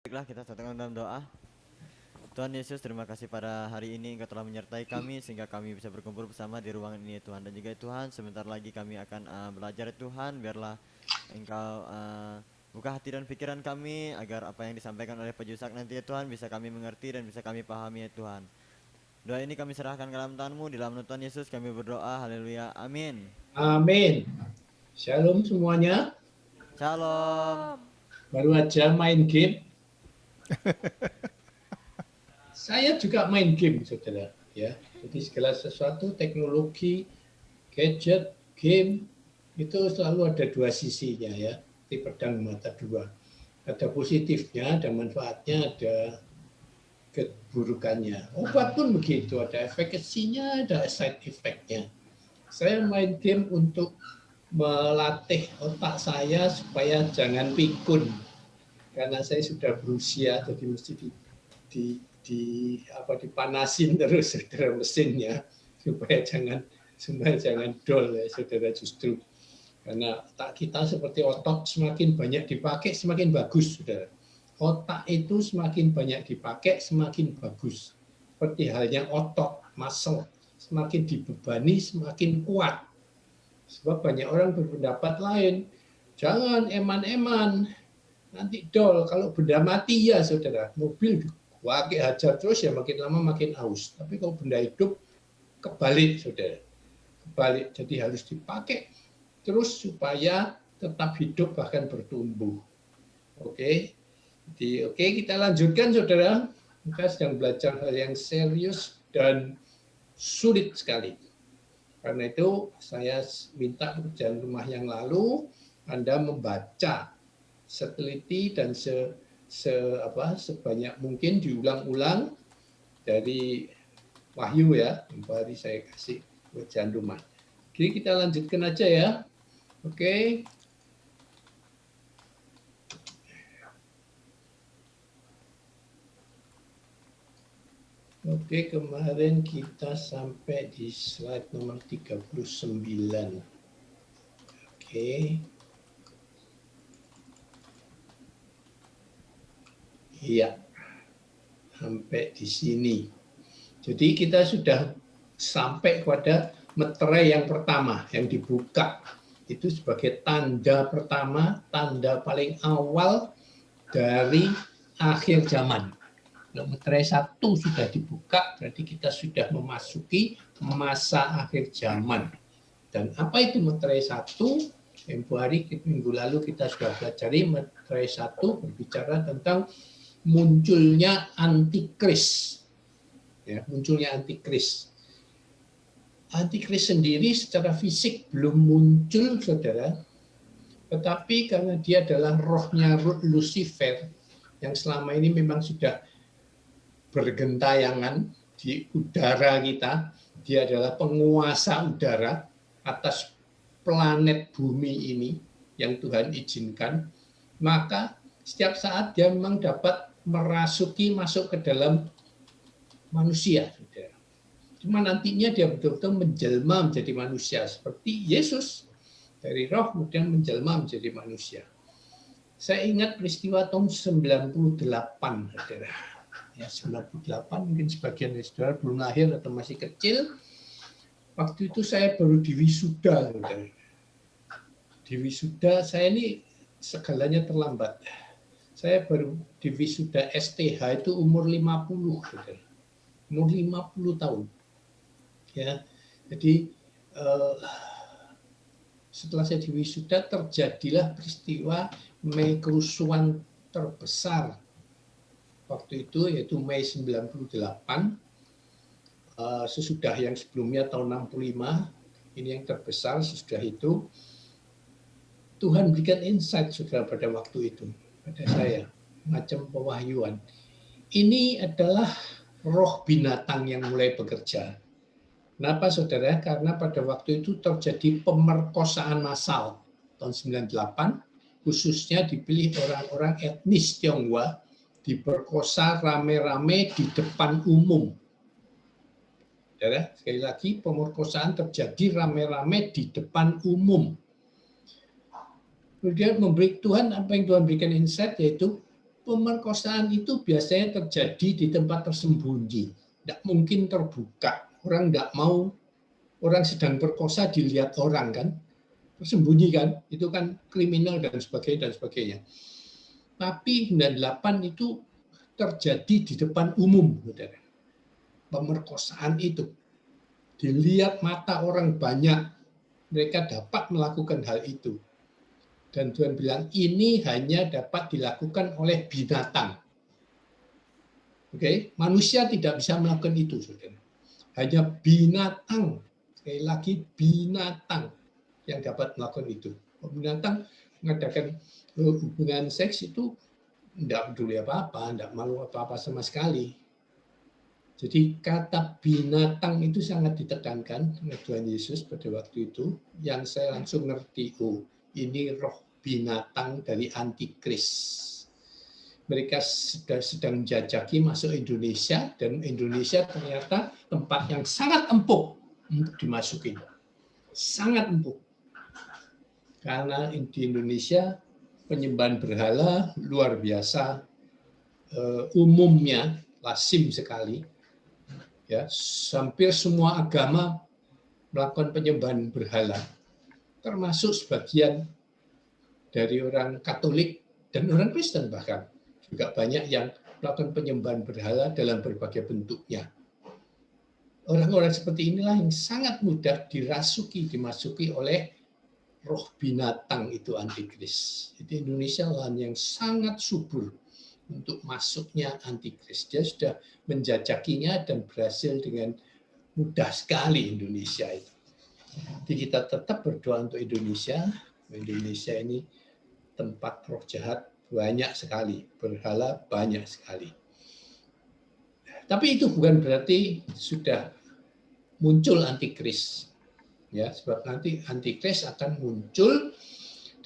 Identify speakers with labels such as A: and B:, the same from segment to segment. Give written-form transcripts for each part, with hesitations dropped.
A: Baiklah, kita satukan dalam doa. Tuhan Yesus, terima kasih pada hari ini Engkau telah menyertai kami sehingga kami bisa berkumpul bersama di ruangan ini Tuhan. Dan juga Tuhan, sebentar lagi kami akan belajar Tuhan. Biarlah Engkau buka hati dan pikiran kami agar apa yang disampaikan oleh pejusak nanti ya Tuhan bisa kami mengerti dan bisa kami pahami ya Tuhan. Doa ini kami serahkan ke dalam tangan-Mu, di dalam nama Tuhan Yesus kami berdoa. Haleluya. Amin.
B: Amin. Shalom semuanya.
A: Shalom.
B: Baru aja main game. Saya juga main game, saudara. Ya, jadi segala sesuatu, teknologi, gadget, game itu selalu ada dua sisinya ya. Di pedang mata dua. Ada positifnya, ada manfaatnya, ada keburukannya. Obat pun begitu, ada efekasinya, ada side effect-nya. Saya main game untuk melatih otak saya supaya jangan pikun, karena saya sudah berusia, jadi mesti dipanasin terus saudara mesinnya supaya jangan dol ya saudara, justru karena otak kita seperti otot, semakin banyak dipakai semakin bagus saudara. Otak itu semakin banyak dipakai semakin bagus, seperti halnya otot, muscle, semakin dibebani semakin kuat. Sebab banyak orang berpendapat lain, jangan eman-eman, nanti dol. Kalau benda mati ya saudara, mobil pakai hajar terus ya makin lama makin aus. Tapi kalau benda hidup kebalik saudara, kebalik. Jadi harus dipakai terus supaya tetap hidup bahkan bertumbuh. Oke, jadi oke, kita lanjutkan saudara. Kita sedang belajar hal yang serius dan sulit sekali. Karena itu saya minta pekerjaan rumah yang lalu Anda membaca seteliti dan sebanyak mungkin diulang-ulang dari Wahyu ya. Tempoh hari saya kasih pekerjaan rumah. Jadi kita lanjutkan aja ya. Oke. Oke, kemarin kita sampai di slide nomor 39. Oke. Iya, sampai di sini. Jadi kita sudah sampai pada meterai yang pertama, yang dibuka. Itu sebagai tanda pertama, tanda paling awal dari akhir zaman. Kalau meterai 1 sudah dibuka, berarti kita sudah memasuki masa akhir zaman. Dan apa itu meterai 1? Minggu lalu kita sudah pelajari meterai 1 berbicara tentang munculnya antikris. Ya, munculnya antikris. Antikris sendiri secara fisik belum muncul, saudara. Tetapi karena dia adalah rohnya Lucifer, yang selama ini memang sudah bergentayangan di udara kita, dia adalah penguasa udara atas planet bumi ini yang Tuhan izinkan, maka setiap saat dia memang dapat masuk ke dalam manusia. Cuma nantinya dia betul-betul menjelma menjadi manusia seperti Yesus, dari roh kemudian menjelma menjadi manusia. Saya ingat peristiwa tahun 98, saudara. Ya, 98, mungkin sebagian dari saudara belum lahir atau masih kecil. Waktu itu saya baru diwisuda, saudara. Diwisuda, saya ini segalanya terlambat. Saya baru diwisuda STH itu umur 50, saudara. Umur 50 tahun. Ya, jadi setelah saya diwisuda terjadilah peristiwa Mei kerusuhan terbesar waktu itu, yaitu Mei 98, sesudah yang sebelumnya tahun 65, ini yang terbesar. Sesudah itu Tuhan berikan insight saudara pada waktu itu pada saya, macam pewahyuan. Ini adalah roh binatang yang mulai bekerja. Kenapa saudara? Karena pada waktu itu terjadi pemerkosaan massal tahun 98, khususnya dipilih orang-orang etnis Tionghoa, diperkosa rame-rame di depan umum. Saudara, sekali lagi pemerkosaan terjadi rame-rame di depan umum. Kemudian memberi Tuhan, apa yang Tuhan berikan insight, yaitu pemerkosaan itu biasanya terjadi di tempat tersembunyi, tidak mungkin terbuka. Orang nggak mau orang sedang perkosa dilihat orang kan, tersembunyi kan, itu kan kriminal dan sebagainya dan sebagainya. Tapi 98 itu terjadi di depan umum, saudara. Pemerkosaan itu dilihat mata orang banyak, mereka dapat melakukan hal itu. Dan Tuhan bilang ini hanya dapat dilakukan oleh binatang. Oke, manusia tidak bisa melakukan itu, saudara. Hanya binatang, sekali lagi binatang yang dapat melakukan itu. Binatang mengadakan hubungan seks itu tidak peduli apa-apa, tidak malu apa-apa sama sekali. Jadi kata binatang itu sangat ditekankan oleh Tuhan Yesus pada waktu itu, yang saya langsung ngerti, oh ini roh binatang dari antikris. Mereka sedang menjajaki masuk Indonesia, dan Indonesia ternyata tempat yang sangat empuk untuk dimasukin. Sangat empuk. Karena di Indonesia penyembahan berhala luar biasa, umumnya lazim sekali. Ya, hampir semua agama melakukan penyembahan berhala, termasuk sebagian dari orang Katolik dan orang Kristen bahkan. Juga banyak yang melakukan penyembahan berhala dalam berbagai bentuknya. Orang-orang seperti inilah yang sangat mudah dimasuki oleh roh binatang itu antikris. Jadi Indonesia lahan yang sangat subur untuk masuknya antikris. Dia sudah menjajakinya dan berhasil dengan mudah sekali Indonesia itu. Jadi kita tetap berdoa untuk Indonesia. Indonesia ini tempat roh jahat banyak sekali, berhala banyak sekali. Tapi itu bukan berarti sudah muncul antikris. Ya, sebab nanti antikris akan muncul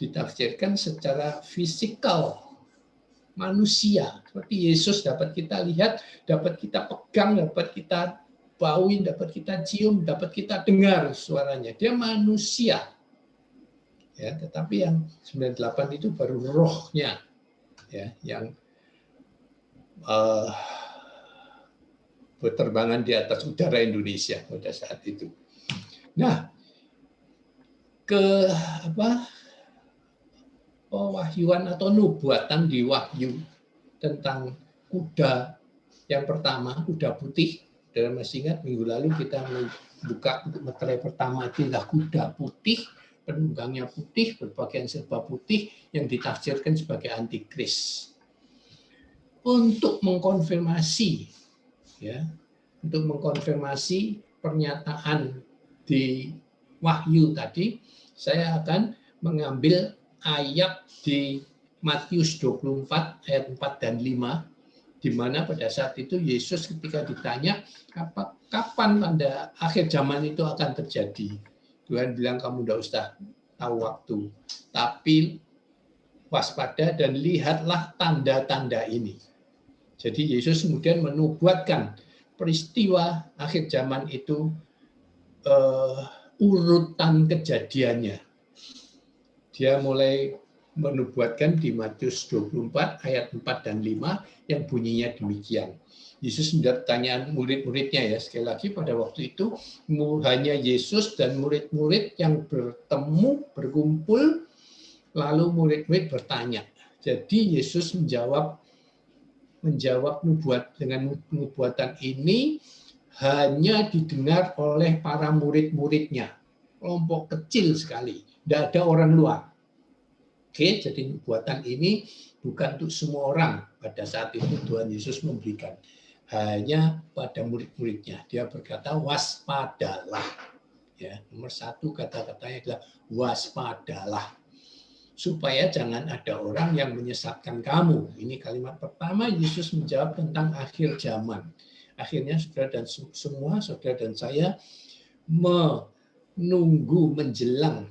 B: ditafsirkan secara fisikal manusia. Seperti Yesus dapat kita lihat, dapat kita pegang, dapat kita bauin, dapat kita cium, dapat kita dengar suaranya. Dia manusia. Ya, tetapi yang 98 itu baru rohnya, ya, yang berterbangan di atas udara Indonesia pada saat itu. Nah, pewahyuan atau nubuatan di Wahyu tentang kuda yang pertama, kuda putih. Dan masih ingat minggu lalu kita membuka untuk materai pertama itu adalah kuda putih, penunggangnya putih, berpakaian serba putih, yang ditafsirkan sebagai antikris. Untuk mengkonfirmasi, ya, untuk mengkonfirmasi pernyataan di Wahyu tadi, saya akan mengambil ayat di Matius 24 ayat 4 dan 5, di mana pada saat itu Yesus ketika ditanya kapan tanda akhir zaman itu akan terjadi, Tuhan bilang kamu tidak usah tahu waktu, tapi waspada dan lihatlah tanda-tanda ini. Jadi Yesus kemudian menubuatkan peristiwa akhir zaman itu, urutan kejadiannya. Dia mulai menubuatkan di Matius 24 ayat 4 dan 5 yang bunyinya demikian. Yesus menjawab pertanyaan murid-muridnya, ya, sekali lagi pada waktu itu hanya Yesus dan murid-murid yang bertemu, berkumpul, lalu murid-murid bertanya. Jadi Yesus menjawab dengan nubuatan ini hanya didengar oleh para murid-muridnya, kelompok kecil sekali, tidak ada orang luar. Oke, jadi nubuatan ini bukan untuk semua orang. Pada saat itu Tuhan Yesus memberikan hanya pada murid-muridnya. Dia berkata waspadalah. Ya, nomor satu kata-katanya adalah waspadalah, supaya jangan ada orang yang menyesatkan kamu. Ini kalimat pertama Yesus menjawab tentang akhir zaman. Akhirnya saudara dan semua, saudara dan saya menunggu menjelang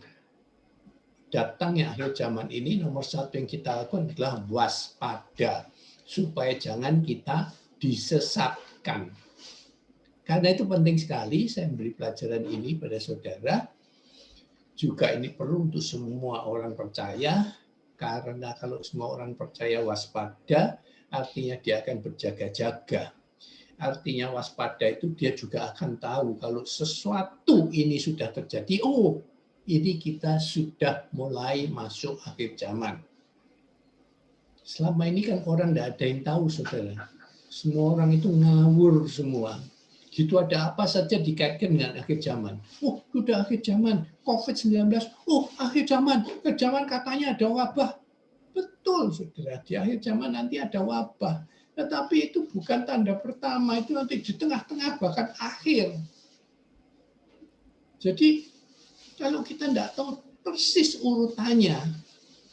B: datangnya akhir zaman ini. Nomor satu yang kita lakukan adalah waspada, supaya jangan kita disesatkan. Karena itu penting sekali saya memberi pelajaran ini pada saudara. Juga ini perlu untuk semua orang percaya, karena kalau semua orang percaya waspada, artinya dia akan berjaga-jaga. Artinya waspada itu dia juga akan tahu kalau sesuatu ini sudah terjadi, oh ini kita sudah mulai masuk akhir zaman. Selama ini kan orang tidak ada yang tahu, saudara. Semua orang itu ngawur semua. Gitu ada apa saja dikaitkan dengan akhir zaman. Oh, sudah akhir zaman, COVID-19. Oh, akhir zaman katanya ada wabah. Betul, saudara. Di akhir zaman nanti ada wabah. Tetapi itu bukan tanda pertama, itu nanti di tengah-tengah bahkan akhir. Jadi kalau kita tidak tahu persis urutannya,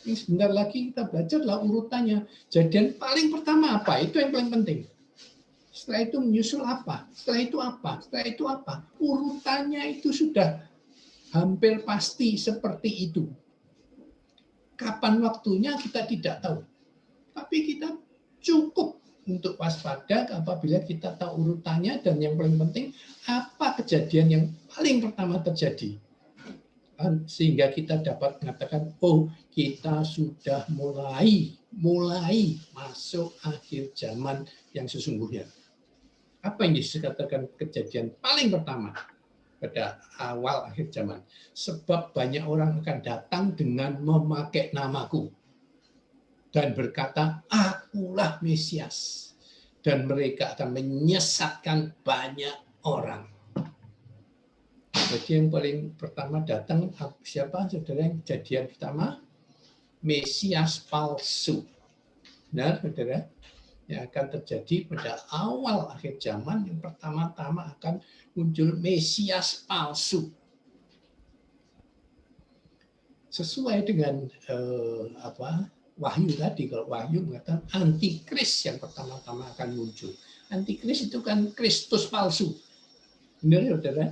B: ini sebentar lagi kita belajarlah urutannya. Jadian paling pertama apa? Itu yang paling penting. Setelah itu menyusul apa? Setelah itu apa? Setelah itu apa? Urutannya itu sudah hampir pasti seperti itu. Kapan waktunya kita tidak tahu. Tapi kita cukup untuk waspada apabila kita tahu urutannya, dan yang paling penting apa kejadian yang paling pertama terjadi, sehingga kita dapat mengatakan oh kita sudah mulai masuk akhir zaman yang sesungguhnya. Apa yang dikatakan kejadian paling pertama pada awal akhir zaman? Sebab banyak orang akan datang dengan memakai namaku dan berkata, akulah Mesias. Dan mereka akan menyesatkan banyak orang. Jadi yang paling pertama datang, siapa saudara? Yang kejadian pertama, Mesias palsu. Benar, saudara? Yang akan terjadi pada awal akhir zaman, yang pertama-tama akan muncul Mesias palsu. Sesuai dengan Wahyu tadi, kalau Wahyu mengatakan antikris yang pertama-tama akan muncul. Antikris itu kan Kristus palsu. Benar ya, saudara?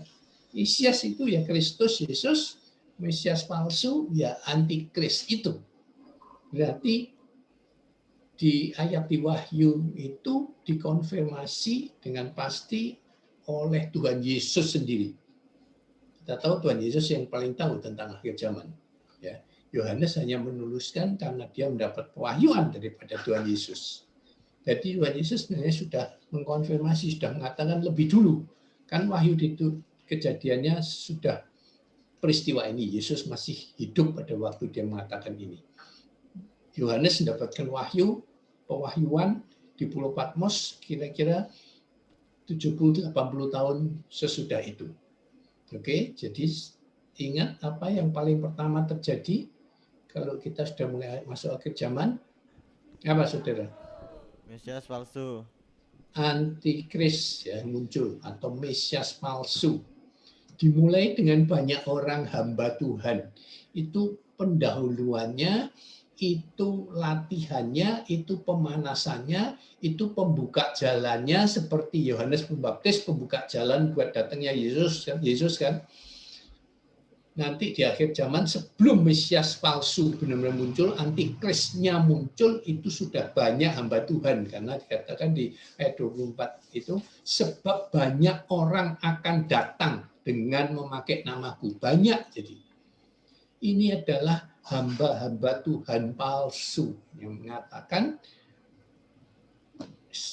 B: Mesias itu ya Kristus Yesus, Mesias palsu ya antikris itu. Berarti di ayat di Wahyu itu dikonfirmasi dengan pasti oleh Tuhan Yesus sendiri. Kita tahu Tuhan Yesus yang paling tahu tentang akhir zaman. Ya. Yohanes hanya menuliskan karena dia mendapat pewahyuan daripada Tuhan Yesus. Jadi Tuhan Yesus sebenarnya sudah mengkonfirmasi, sudah mengatakan lebih dulu. Kan Wahyu itu kejadiannya sudah peristiwa ini. Yesus masih hidup pada waktu dia mengatakan ini. Yohanes mendapatkan pewahyuan di Pulau Patmos kira-kira 70-80 tahun sesudah itu. Oke, jadi ingat apa yang paling pertama terjadi kalau kita sudah mulai masuk akhir zaman? Apa, saudara?
A: Mesias palsu.
B: Antikris ya muncul, atau Mesias palsu. Dimulai dengan banyak orang hamba Tuhan. Itu pendahuluannya, itu latihannya, itu pemanasannya, itu pembuka jalannya, seperti Yohanes Pembaptis pembuka jalan buat datangnya Yesus kan. Nanti di akhir zaman sebelum Mesias palsu benar-benar muncul, antikrisnya muncul, itu sudah banyak hamba Tuhan. Karena dikatakan di ayat 24 itu, sebab banyak orang akan datang dengan memakai namaku. Banyak jadi. Ini adalah hamba-hamba Tuhan palsu yang mengatakan,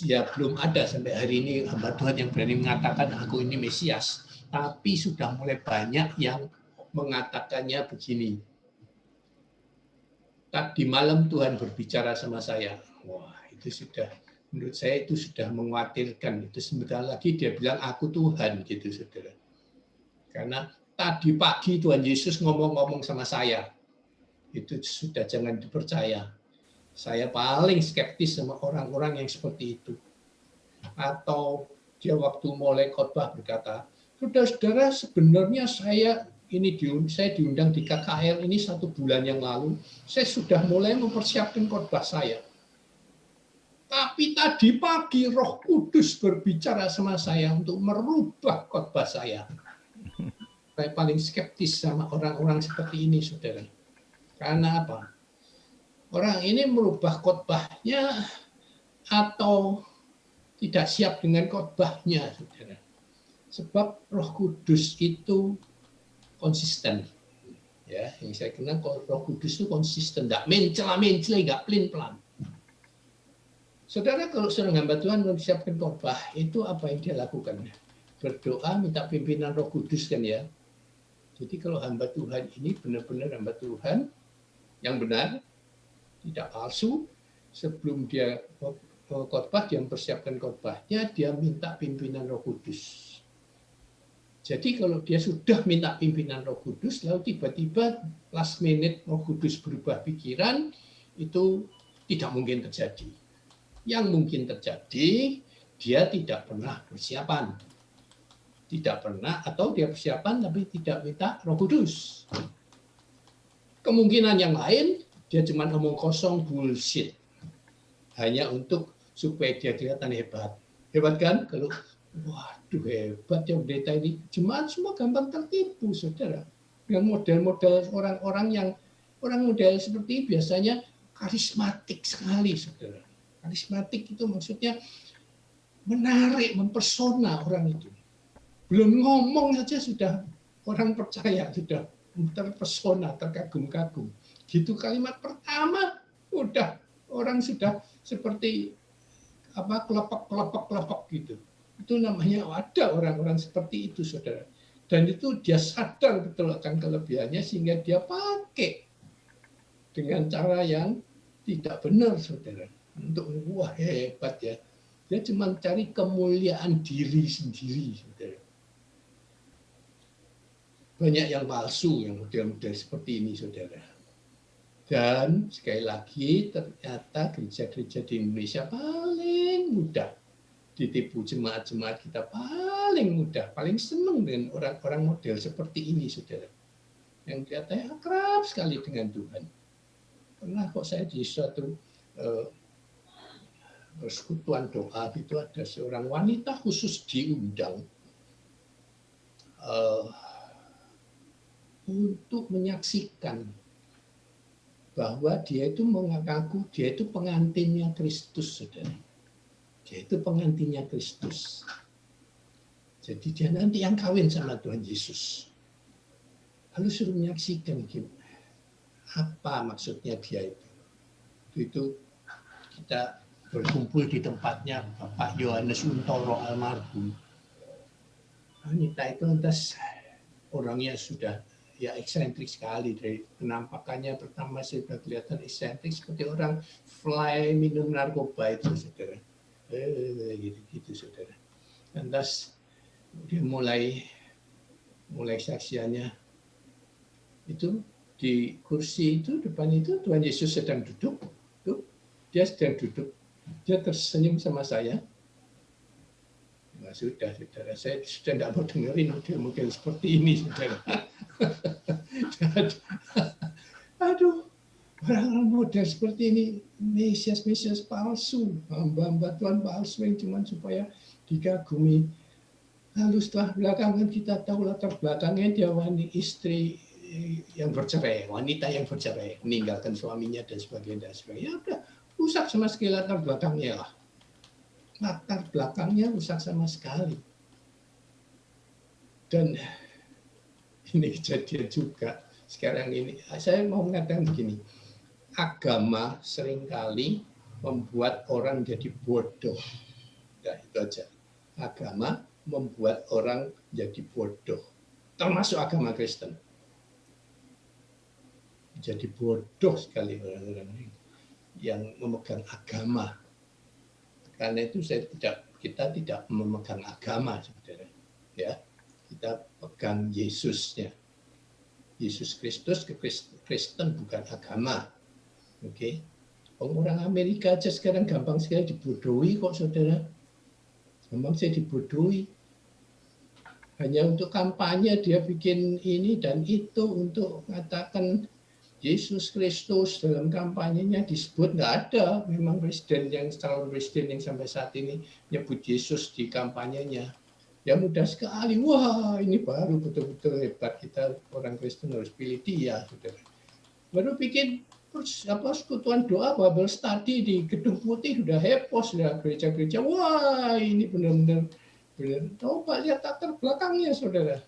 B: ya belum ada sampai hari ini hamba Tuhan yang berani mengatakan aku ini Mesias. Tapi sudah mulai banyak yang mengatakannya begini. Tadi malam Tuhan berbicara sama saya. Wah, itu sudah, menurut saya itu sudah mengkhawatirkan. Itu sebentar lagi dia bilang aku Tuhan, gitu saudara. Karena tadi pagi Tuhan Yesus ngomong-ngomong sama saya. Itu sudah jangan dipercaya. Saya paling skeptis sama orang-orang yang seperti itu. Atau dia waktu mulai khotbah berkata, saudara-saudara, sebenarnya saya diundang di KKR ini 1 bulan yang lalu. Saya sudah mulai mempersiapkan khotbah saya. Tapi tadi pagi Roh Kudus berbicara sama saya untuk merubah khotbah saya. Saya paling skeptis sama orang-orang seperti ini, saudara. Karena apa? Orang ini merubah khotbahnya atau tidak siap dengan khotbahnya, saudara. Sebab Roh Kudus itu konsisten, ya. Yang saya kenal Roh Kudus itu konsisten, tidak mencela-mencela, nggak pelin-pelan. Saudara, kalau seorang hamba Tuhan mempersiapkan khotbah, itu apa yang dia lakukan? Berdoa, minta pimpinan Roh Kudus kan ya. Jadi kalau hamba Tuhan ini benar-benar hamba Tuhan yang benar, tidak palsu, sebelum dia khotbah, dia mempersiapkan khotbahnya, dia minta pimpinan Roh Kudus. Jadi kalau dia sudah minta pimpinan Roh Kudus, lalu tiba-tiba last minute Roh Kudus berubah pikiran, itu tidak mungkin terjadi. Yang mungkin terjadi, dia tidak pernah persiapan. Tidak pernah, atau dia persiapan tapi tidak minta Roh Kudus. Kemungkinan yang lain, dia cuma ngomong kosong, bullshit. Hanya untuk supaya dia kelihatan hebat. Hebat kan? Kalau, waduh hebat ya pendeta ini. Jemaat semua gampang tertipu, saudara. Dengan model-model orang-orang yang, orang model seperti ini biasanya karismatik sekali, saudara. Karismatik itu maksudnya menarik, mempersona orang itu. Belum ngomong saja sudah orang percaya, sudah terpesona, terkagum-kagum. Gitu kalimat pertama, udah orang sudah seperti apa kelepek gitu. Itu namanya ada orang-orang seperti itu, saudara. Dan itu dia sadar betul akan kelebihannya sehingga dia pakai dengan cara yang tidak benar, saudara. Untuk wah hebat ya. Dia cuma cari kemuliaan diri sendiri, saudara. Banyak yang palsu, yang model-model seperti ini, saudara. Dan sekali lagi, ternyata gereja-gereja di Indonesia paling mudah ditipu, jemaat-jemaat kita paling mudah, paling senang dengan orang-orang model seperti ini, saudara. Yang kelihatannya akrab sekali dengan Tuhan. Pernah kok saya di suatu persekutuan doa itu ada seorang wanita khusus diundang untuk menyaksikan bahwa dia itu mengaku dia itu pengantinnya Kristus, saudara. Dia itu pengantinnya Kristus. Jadi dia nanti yang kawin sama Tuhan Yesus. Lalu suruh menyaksikan gimana, apa maksudnya dia itu. Itu kita berkumpul di tempatnya Bapak Yohanes Untoro almarhum. Wanita itu lantas orangnya sudah ya eksentrik sekali, dari penampakannya pertama sudah kelihatan eksentrik seperti orang fly minum narkoba itu, saudara. Gitu saudara. Lantas dia mulai saksiannya itu di kursi itu depan itu Tuhan Yesus sedang duduk. Tuh, dia sedang duduk. Dia tersenyum sama saya. Nah, sudah, saudara. Saya sudah tidak mau dengerin model-model seperti ini, saudara. Aduh, orang-orang model seperti ini, Mesias palsu, hamba-hamba Tuhan palsu yang cuma supaya dikagumi. Lalu setelah belakangan kita tahu latar belakangnya dia istri yang bercerai, wanita yang bercerai, meninggalkan suaminya dan sebagainya. Ya udah, rusak sama sekali latar belakangnya lah. Latar belakangnya rusak sama sekali. Dan ini kejadian juga sekarang ini. Saya mau mengatakan begini, agama seringkali membuat orang jadi bodoh. Ya, itu aja. Agama membuat orang jadi bodoh. Termasuk agama Kristen. Jadi bodoh sekali orang-orang yang memegang agama. Karena itu kita tidak memegang agama, saudara. Ya, kita pegang Yesusnya. Yesus Kristus, Kristen bukan agama. Oke. Orang Amerika aja sekarang gampang sekali dibodohi kok, saudara. Gampang saya dibodohi. Hanya untuk kampanye dia bikin ini dan itu untuk mengatakan Yesus Kristus dalam kampanyenya disebut, nggak ada memang calon presiden yang sampai saat ini nyebut Yesus di kampanyenya. Ya mudah sekali, wah ini baru betul-betul hebat, kita orang Kristen harus pilih dia, saudara. Baru bikin persekutuan doa Bible study di Gedung Putih sudah heboh, sudah gereja-gereja, wah ini benar-benar coba lihat latar belakangnya, saudara.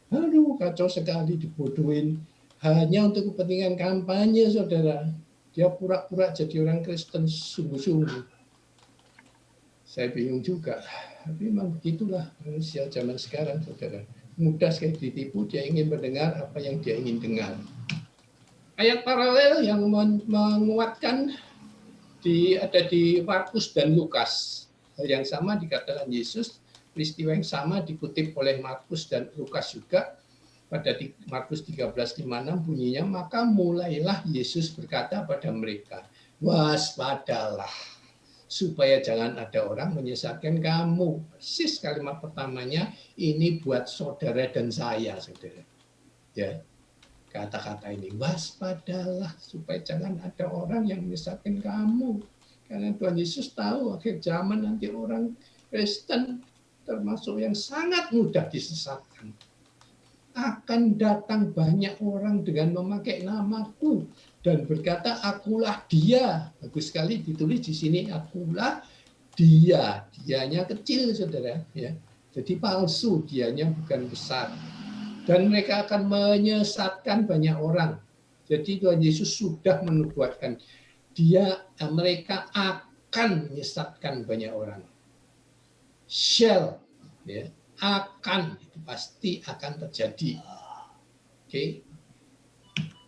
B: Aduh kacau sekali, dibodohin. Hanya untuk kepentingan kampanye, saudara. Dia pura-pura jadi orang Kristen sungguh-sungguh. Saya bingung juga. Tapi memang begitulah manusia zaman sekarang, saudara. Mudah sekali ditipu, dia ingin mendengar apa yang dia ingin dengar. Ayat paralel yang menguatkan ada di Markus dan Lukas. Hal yang sama dikatakan Yesus, peristiwa yang sama dikutip oleh Markus dan Lukas juga. Pada Markus 13:56 bunyinya, maka mulailah Yesus berkata pada mereka, waspadalah, supaya jangan ada orang menyesatkan kamu. Persis kalimat pertamanya ini buat saudara dan saya, saudara. Ya, kata-kata ini, waspadalah, supaya jangan ada orang yang menyesatkan kamu. Karena Tuhan Yesus tahu akhir zaman nanti orang Kristen termasuk yang sangat mudah disesatkan. Akan datang banyak orang dengan memakai namaku dan berkata akulah dia. Bagus sekali ditulis di sini, akulah dia. Dianya kecil, saudara, ya. Jadi palsu, dianya bukan besar. Dan mereka akan menyesatkan banyak orang. Jadi Tuhan Yesus sudah menubuatkan mereka akan menyesatkan banyak orang. Shall, ya, akan, itu pasti akan terjadi. Oke.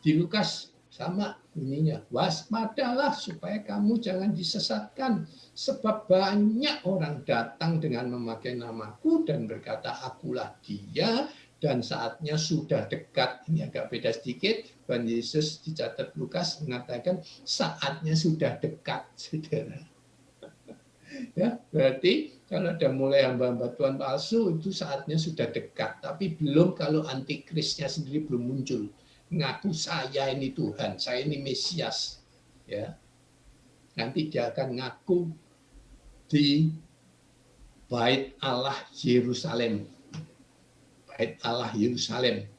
B: Di Lukas sama bunyinya, waspadalah supaya kamu jangan disesatkan, sebab banyak orang datang dengan memakai namaku dan berkata akulah dia, dan saatnya sudah dekat. Ini agak beda sedikit. Tuhan Yesus dicatat Lukas mengatakan saatnya sudah dekat, saudara. Ya, berarti kalau ada mulai hamba-hamba Tuhan palsu itu saatnya sudah dekat, tapi belum kalau antikrisnya sendiri belum muncul. Ngaku saya ini Tuhan, saya ini Mesias. Ya. Nanti dia akan ngaku di Bait Allah Yerusalem. Bait Allah Yerusalem.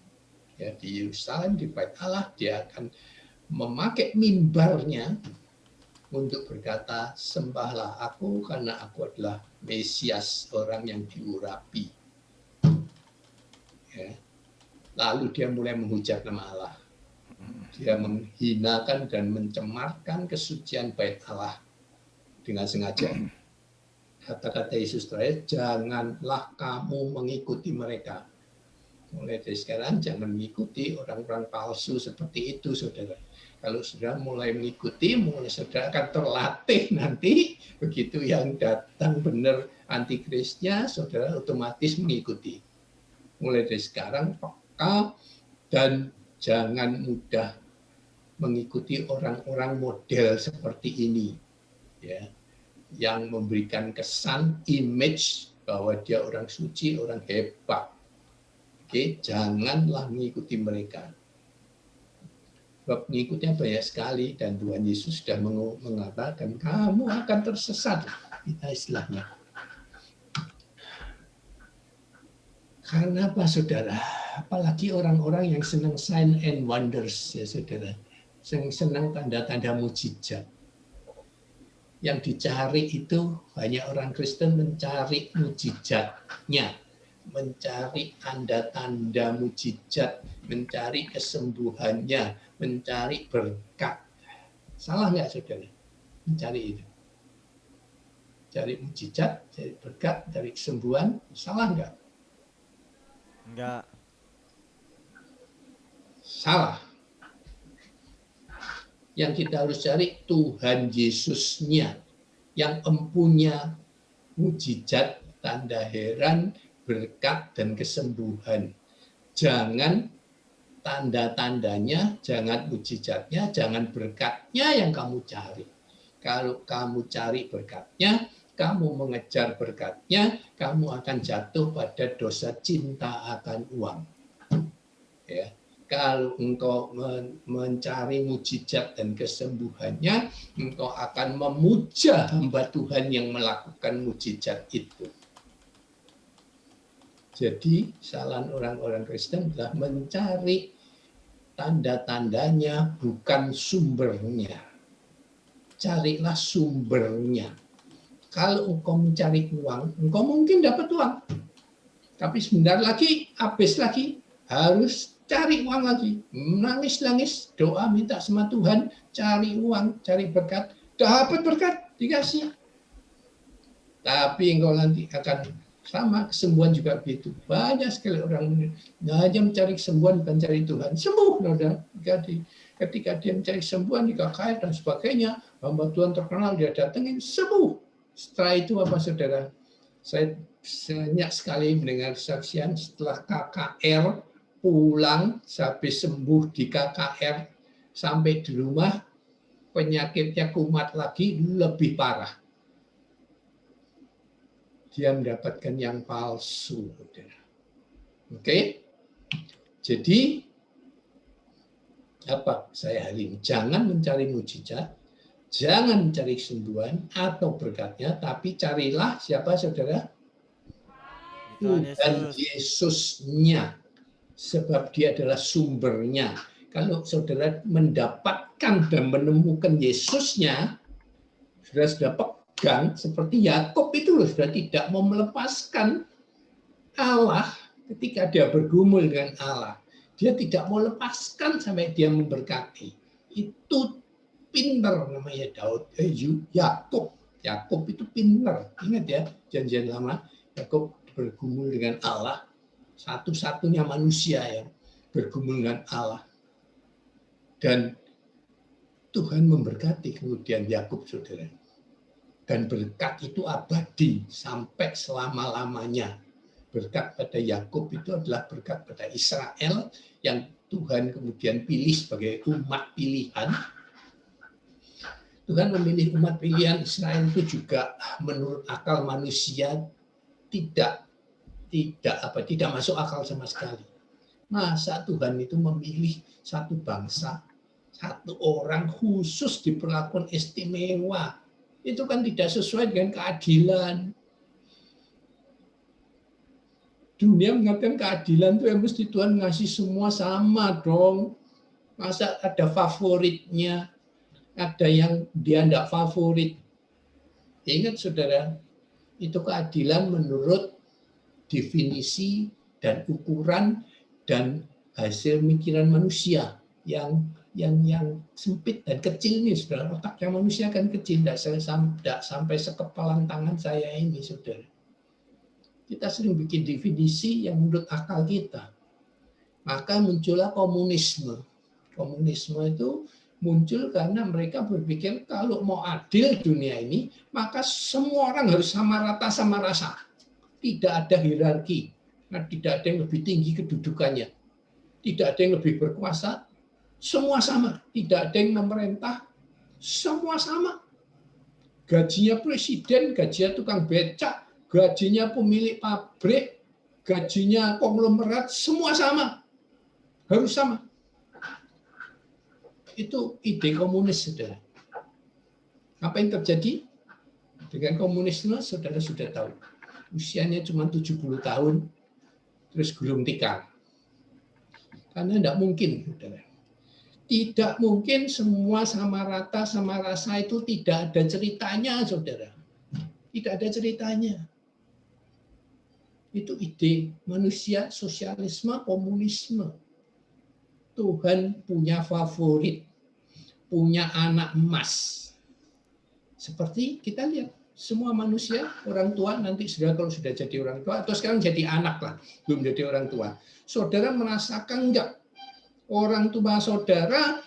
B: Ya, di Yerusalem, di Bait Allah, dia akan memakai mimbarnya untuk berkata, sembahlah aku karena aku adalah Mesias, orang yang diurapi. Ya. Lalu dia mulai menghujat nama Allah. Dia menghinakan dan mencemarkan kesucian Bait Allah dengan sengaja. Kata-kata Yesus terakhir, janganlah kamu mengikuti mereka. Mulai dari sekarang jangan mengikuti orang-orang palsu seperti itu, saudara. Kalau sudah mulai mengikuti, mulai saudara akan terlatih nanti, begitu yang datang benar antikrisnya, saudara otomatis mengikuti. Mulai dari sekarang peka dan jangan mudah mengikuti orang-orang model seperti ini, ya, yang memberikan kesan, image bahwa dia orang suci, orang hebat. Oke, janganlah mengikuti mereka. Sebab pengikutnya banyak sekali dan Tuhan Yesus sudah mengatakan kamu akan tersesat, kita istilahnya. Karena apa, saudara? Apalagi orang-orang yang senang sign and wonders, ya saudara, senang tanda-tanda mujizat. Yang dicari itu banyak orang Kristen mencari mujizatnya, mencari tanda-tanda mujizat, mencari kesembuhannya, mencari berkat. Salah nggak, saudara? Mencari itu. Cari mujizat, cari berkat, cari kesembuhan, salah nggak?
A: Enggak.
B: Salah. Yang kita harus cari Tuhan Yesusnya, yang empunya mujizat, tanda heran, berkat, dan kesembuhan. Jangan tanda-tandanya, jangan mujizatnya, jangan berkatnya yang kamu cari. Kalau kamu cari berkatnya, kamu mengejar berkatnya, kamu akan jatuh pada dosa cinta akan uang. Ya. Kalau engkau mencari mujizat dan kesembuhannya, engkau akan memuja hamba Tuhan yang melakukan mujizat itu. Jadi, kesalahan orang-orang Kristen adalah mencari tanda-tandanya, bukan sumbernya. Carilah sumbernya. Kalau engkau mencari uang, engkau mungkin dapat uang. Tapi sebentar lagi, habis lagi, harus cari uang lagi. Nangis-nangis, doa minta sama Tuhan, cari uang, cari berkat. Dapat berkat, dikasih. Tapi engkau nanti akan sama, kesembuhan juga begitu. Banyak sekali orang hanya mencari kesembuhan bukan cari Tuhan. Sembuh, saudara. Ketika dia mencari kesembuhan di KKR dan sebagainya, hamba Tuhan terkenal dia datengin sembuh. Setelah itu apa saudara? Saya banyak sekali mendengar saksian setelah KKR pulang sampai sembuh di KKR sampai di rumah penyakitnya kumat lagi lebih parah. Dia mendapatkan yang palsu. Oke? Jadi apa saya hari ini? Jangan mencari mujizat, jangan mencari kesembuhan atau berkatnya, tapi carilah siapa saudara?
A: Tuhan
B: Tuhan
A: Yesus.
B: Yesusnya. Sebab dia adalah sumbernya. Kalau saudara mendapatkan dan menemukan Yesusnya, saudara sudah pegang, seperti Yakub itu loh, sudah tidak mau melepaskan Allah ketika dia bergumul dengan Allah. Dia tidak mau lepaskan sampai dia memberkati. Itu pinter namanya Daud, Yakub. Yakub itu pinter. Ingat ya, janjian lama, Yakub bergumul dengan Allah, satu-satunya manusia yang bergumul dengan Allah. Dan Tuhan memberkati kemudian Yakub, saudara. Dan berkat itu abadi sampai selama-lamanya. Berkat pada Yakub itu adalah berkat pada Israel yang Tuhan kemudian pilih sebagai umat pilihan. Tuhan memilih umat pilihan Israel itu juga menurut akal manusia tidak masuk akal sama sekali. Masa Tuhan itu memilih satu bangsa, satu orang khusus diperlakukan istimewa. Itu kan tidak sesuai dengan keadilan. Dunia mengatakan keadilan itu yang mesti Tuhan ngasih semua sama dong. Masa ada favoritnya, ada yang dia tidak favorit. Ingat saudara, itu keadilan menurut definisi dan ukuran dan hasil mikiran manusia yang sempit dan kecil nih, saudara. Otaknya manusia kan kecil, tidak sampai sekepalan tangan saya ini, saudara. Kita sering bikin definisi yang menurut akal kita. Maka muncullah komunisme. Komunisme itu muncul karena mereka berpikir kalau mau adil dunia ini, maka semua orang harus sama rata sama rasa. Tidak ada hierarki, tidak ada yang lebih tinggi kedudukannya, tidak ada yang lebih berkuasa, semua sama, tidak ada yang memerintah, semua sama. Gajinya presiden, gajinya tukang becak, gajinya pemilik pabrik, gajinya konglomerat, semua sama, harus sama. Itu ide komunis, saudara. Apa yang terjadi dengan komunisme, saudara sudah tahu. Usianya cuma 70 tahun, terus gulung tikar. Karena tidak mungkin, saudara. Tidak mungkin semua sama rata, sama rasa itu tidak ada ceritanya, saudara. Tidak ada ceritanya. Itu ide manusia, sosialisme, komunisme. Tuhan punya favorit, punya anak emas. Seperti kita lihat, semua manusia, orang tua nanti kalau sudah jadi orang tua, atau sekarang jadi anak lah, belum jadi orang tua. Saudara merasakan enggak? Orang tua saudara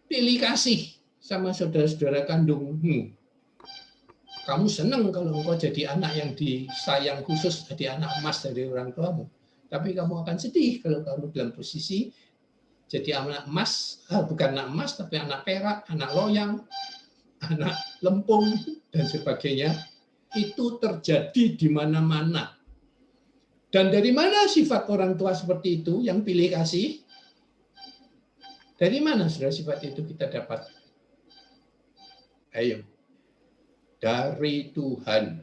B: pilih kasih sama saudara-saudara kandungmu. Kamu senang kalau engkau jadi anak yang disayang khusus, jadi anak emas dari orang tuamu. Tapi kamu akan sedih kalau kamu dalam posisi jadi anak emas, bukan anak emas, tapi anak perak, anak loyang, anak lempung, dan sebagainya. Itu terjadi di mana-mana. Dan dari mana sifat orang tua seperti itu yang pilih kasih? Dari mana sudah sifat itu kita dapat? Ayo. Dari Tuhan.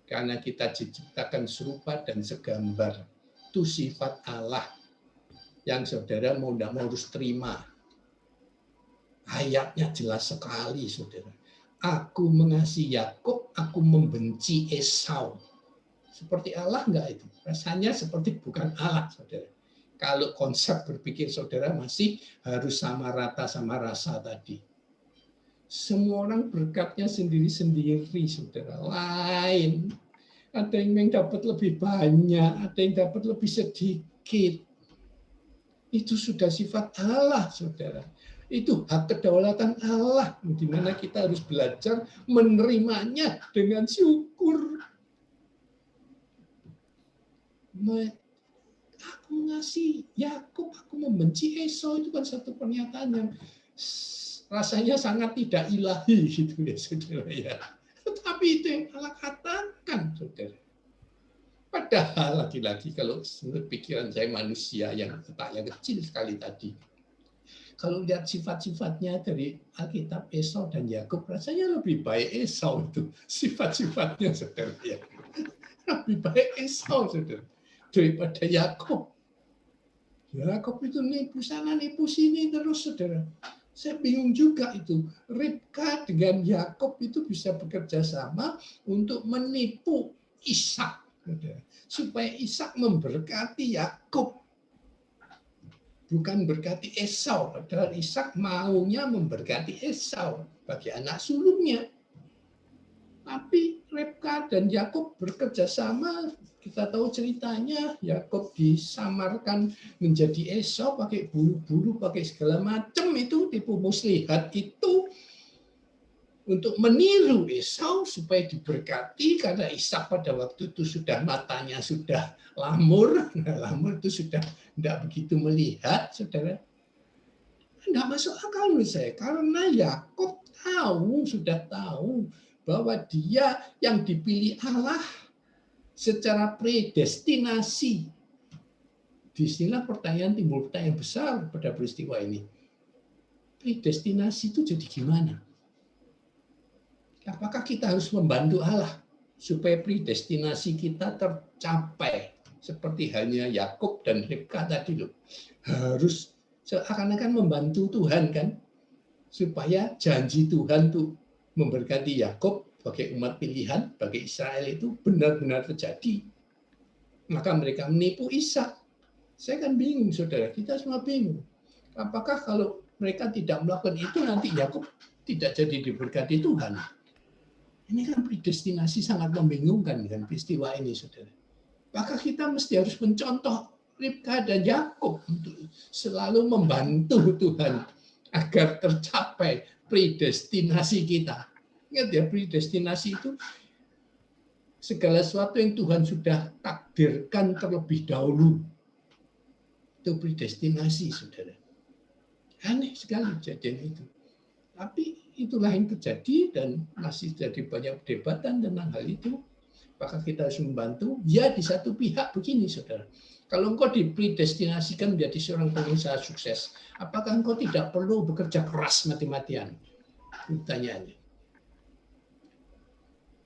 B: Karena kita diciptakan serupa dan segambar. Itu sifat Allah yang saudara mau tidak mau harus terima. Ayatnya jelas sekali, saudara. Aku mengasihi Yakub, aku membenci Esau. Seperti Allah enggak itu? Rasanya seperti bukan Allah, saudara. Kalau konsep berpikir saudara masih harus sama rata sama rasa tadi. Semua orang berkatnya sendiri-sendiri, saudara. Lain. Ada yang dapat lebih banyak, ada yang dapat lebih sedikit. Itu sudah sifat Allah, saudara. Itu hak kedaulatan Allah, di mana kita harus belajar menerimanya dengan syukur. Aku ngasih Yakub, aku membenci Esau, itu kan satu pernyataan yang rasanya sangat tidak ilahi gitu ya, saudara ya. Tetapi itu yang Allah katakan, saudara. Padahal lagi-lagi kalau menurut pikiran saya manusia yang letaknya kecil sekali tadi, kalau lihat sifat-sifatnya dari Alkitab Esau dan Yakub, rasanya lebih baik Esau itu sifat-sifatnya, saudara ya. Lebih baik Esau, saudara, daripada Yakub. Yakub itu nipu sana nipu sini terus, saudara. Saya bingung juga itu. Ribka dengan Yakub itu bisa bekerja sama untuk menipu Ishak, supaya Ishak memberkati Yakub, bukan berkati Esau. Padahal Ishak maunya memberkati Esau bagi anak sulungnya. Tapi Ribka dan Yakub bekerja sama. Kita tahu ceritanya, Yakub disamarkan menjadi Esau, pakai bulu-bulu, pakai segala macam, itu tipu muslihat itu untuk meniru Esau supaya diberkati, karena Ishak pada waktu itu sudah matanya sudah lamur, lamur itu sudah tidak begitu melihat, saudara. Tidak masuk akal menurut saya, karena Yakub sudah tahu bahwa dia yang dipilih Allah secara predestinasi. Disinilah timbul pertanyaan besar pada peristiwa ini. Predestinasi itu jadi gimana? Apakah kita harus membantu Allah supaya predestinasi kita tercapai? Seperti halnya Yakub dan Ribka tadi loh. Harus seakan-akan membantu Tuhan kan? Supaya janji Tuhan tuh memberkati Yakub sebagai umat pilihan, bagi Israel itu benar-benar terjadi. Maka mereka menipu Ishak. Saya kan bingung, saudara. Kita semua bingung. Apakah kalau mereka tidak melakukan itu, nanti Yakub tidak jadi diberkati Tuhan? Ini kan predestinasi sangat membingungkan dengan peristiwa ini, saudara. Maka kita mesti harus mencontoh Ribka dan Yakub untuk selalu membantu Tuhan agar tercapai predestinasi kita. Ingat ya, predestinasi itu segala sesuatu yang Tuhan sudah takdirkan terlebih dahulu. Itu predestinasi, saudara. Aneh sekali kejadian itu. Tapi itulah yang terjadi dan masih jadi banyak perdebatan tentang hal itu. Maka kita harus membantu. Ya, di satu pihak begini, saudara. Kalau engkau dipredestinasikan menjadi seorang pengusaha sukses, apakah engkau tidak perlu bekerja keras mati-matian? Pertanyaannya.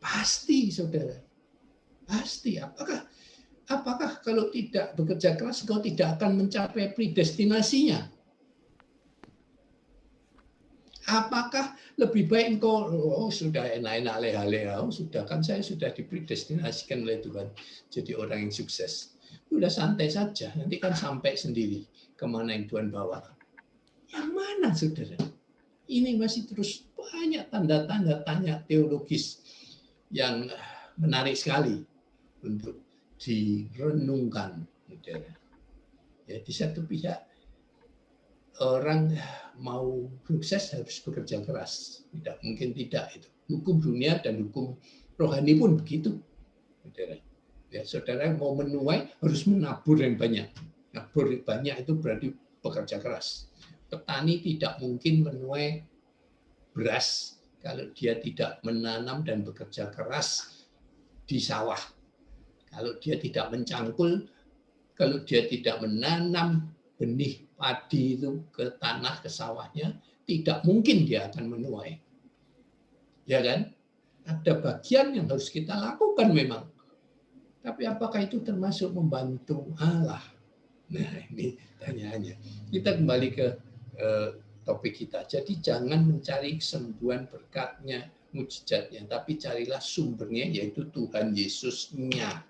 B: Pasti, saudara. Pasti. Apakah kalau tidak bekerja keras, engkau tidak akan mencapai predestinasinya? Apakah lebih baik engkau, sudah enak-enak leha-leha, sudah kan saya sudah dipredestinasikan oleh Tuhan jadi orang yang sukses. Udah santai saja, nanti kan sampai sendiri kemana yang Tuhan bawa. Yang mana, saudara? Ini masih terus banyak tanda-tanda tanya teologis yang menarik sekali untuk direnungkan. Ya, di satu pihak orang mau sukses harus bekerja keras, tidak mungkin tidak itu. Hukum dunia dan hukum rohani pun begitu. Ya, saudara mau menuai harus menabur yang banyak. Nabur banyak itu berarti bekerja keras. Petani tidak mungkin menuai beras kalau dia tidak menanam dan bekerja keras di sawah. Kalau dia tidak mencangkul, kalau dia tidak menanam benih padi itu ke tanah, ke sawahnya, tidak mungkin dia akan menuai. Ya kan? Ada bagian yang harus kita lakukan memang. Tapi apakah itu termasuk membantu Allah? Nah, ini tanyaannya. Kita kembali ke topik kita. Jadi jangan mencari kesembuhan berkatnya, mujizatnya, tapi carilah sumbernya, yaitu Tuhan Yesusnya.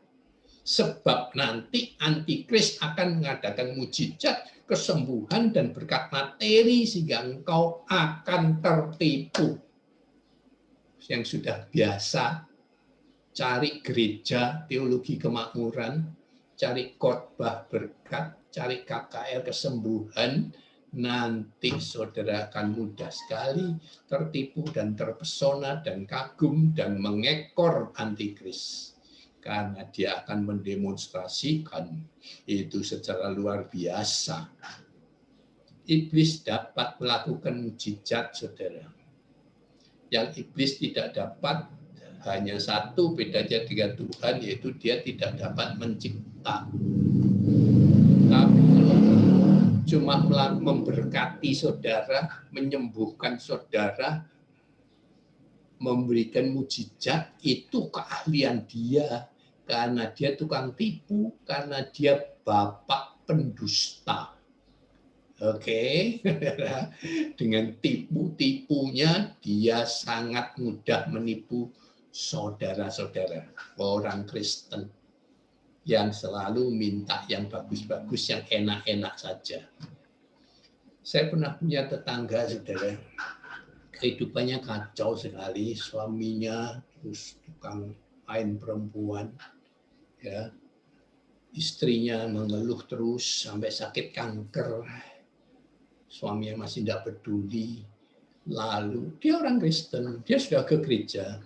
B: Sebab nanti antikris akan mengadakan mujizat, kesembuhan, dan berkat materi sehingga engkau akan tertipu. yang sudah biasa cari gereja, teologi kemakmuran, cari khotbah berkat, cari KKR kesembuhan, nanti saudara akan mudah sekali tertipu dan terpesona dan kagum dan mengekor antikris. Karena dia akan mendemonstrasikan itu secara luar biasa. Iblis dapat melakukan mujizat, saudara. Yang iblis tidak dapat hanya satu bedanya dengan Tuhan, yaitu dia tidak dapat mencipta. Tapi cuma memberkati saudara, menyembuhkan saudara, memberikan mujizat, itu keahlian dia. Karena dia tukang tipu, karena dia bapak pendusta. Oke, dengan tipu-tipunya dia sangat mudah menipu saudara-saudara, orang Kristen yang selalu minta yang bagus-bagus, yang enak-enak saja. Saya pernah punya tetangga, saudara, kehidupannya kacau sekali, suaminya terus tukang main perempuan, ya, istrinya mengeluh terus sampai sakit kanker, suaminya masih tidak peduli. Lalu dia orang Kristen, dia sudah ke gereja.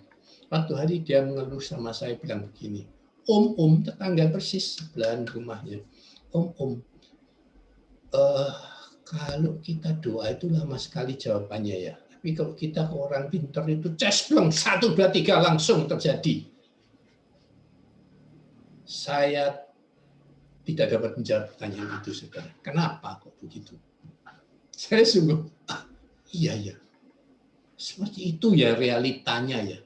B: Waktu hari dia mengeluh sama saya, bilang begini, Om, tetangga persis sebelahan rumahnya. Om, kalau kita doa itu lama sekali jawabannya ya. Tapi kalau kita ke orang pintar itu cespleng 1, 2, 3 langsung terjadi. Saya tidak dapat menjawab pertanyaan itu, saudara. Kenapa kok begitu? Saya sungguh, iya. Seperti itu ya realitanya ya.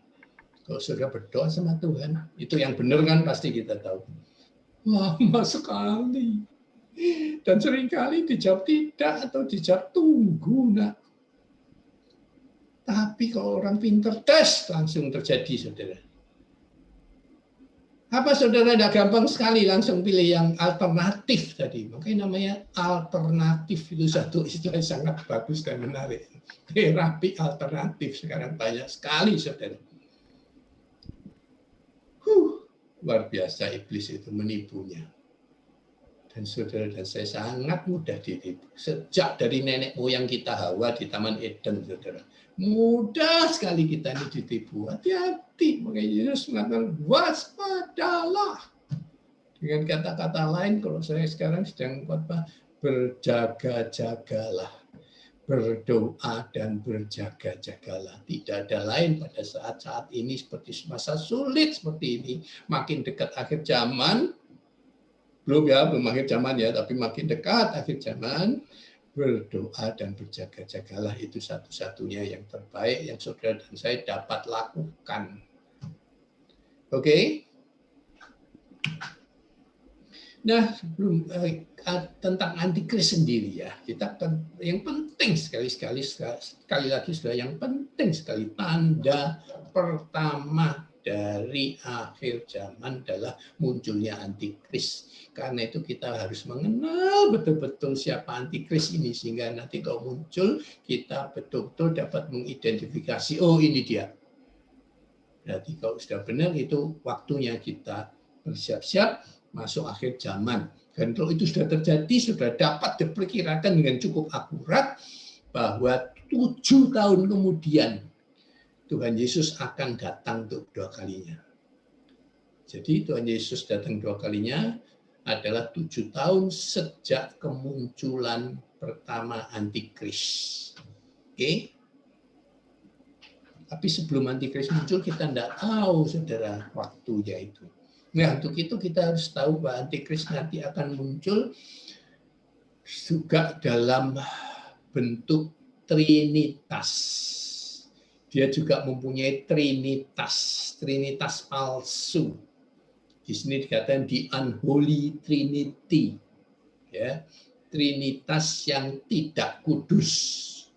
B: Kalau saudara berdoa sama Tuhan, itu yang benar kan pasti kita tahu. Lama sekali. Dan seringkali dijawab tidak atau dijawab tunggu, nak. Tapi kalau orang pintar, tes langsung terjadi, saudara. Apa saudara tidak gampang sekali langsung pilih yang alternatif tadi? Makanya namanya alternatif, itu satu istilah yang sangat bagus dan menarik. Terapi alternatif sekarang banyak sekali, saudara. Luar biasa iblis itu menipunya. Dan saudara dan saya sangat mudah ditipu. Sejak dari nenek moyang kita Hawa di Taman Eden, saudara. Mudah sekali kita ini ditipu. Hati-hati. Makanya Yesus mengatakan, waspadalah. Dengan kata-kata lain, kalau saya sekarang sedang khotbah, berjaga-jagalah. Berdoa dan berjaga-jagalah. Tidak ada lain pada saat-saat ini seperti masa sulit seperti ini. Makin dekat akhir zaman, belum akhir zaman ya, tapi makin dekat akhir zaman, berdoa dan berjaga-jagalah itu satu-satunya yang terbaik yang saudara dan saya dapat lakukan. Oke? Nah, sebelum tentang antikris sendiri ya, kita kan yang penting sekali lagi sudah yang penting sekali tanda pertama dari akhir zaman adalah munculnya antikris. Karena itu kita harus mengenal betul-betul siapa antikris ini sehingga nanti kalau muncul kita betul-betul dapat mengidentifikasi, oh ini dia. Berarti kalau sudah benar itu waktunya kita bersiap-siap masuk akhir zaman. Dan kalau itu sudah terjadi, sudah dapat diperkirakan dengan cukup akurat bahwa 7 tahun kemudian Tuhan Yesus akan datang untuk 2 kalinya. Jadi Tuhan Yesus datang 2 kalinya adalah 7 tahun sejak kemunculan pertama antikris. Oke? Tapi sebelum antikris muncul kita tidak tahu, saudara, waktunya itu. Nah, untuk itu kita harus tahu bahwa antikris nanti akan muncul juga dalam bentuk trinitas. Dia juga mempunyai trinitas palsu. Di sini dikatakan the unholy trinity. Ya, trinitas yang tidak kudus.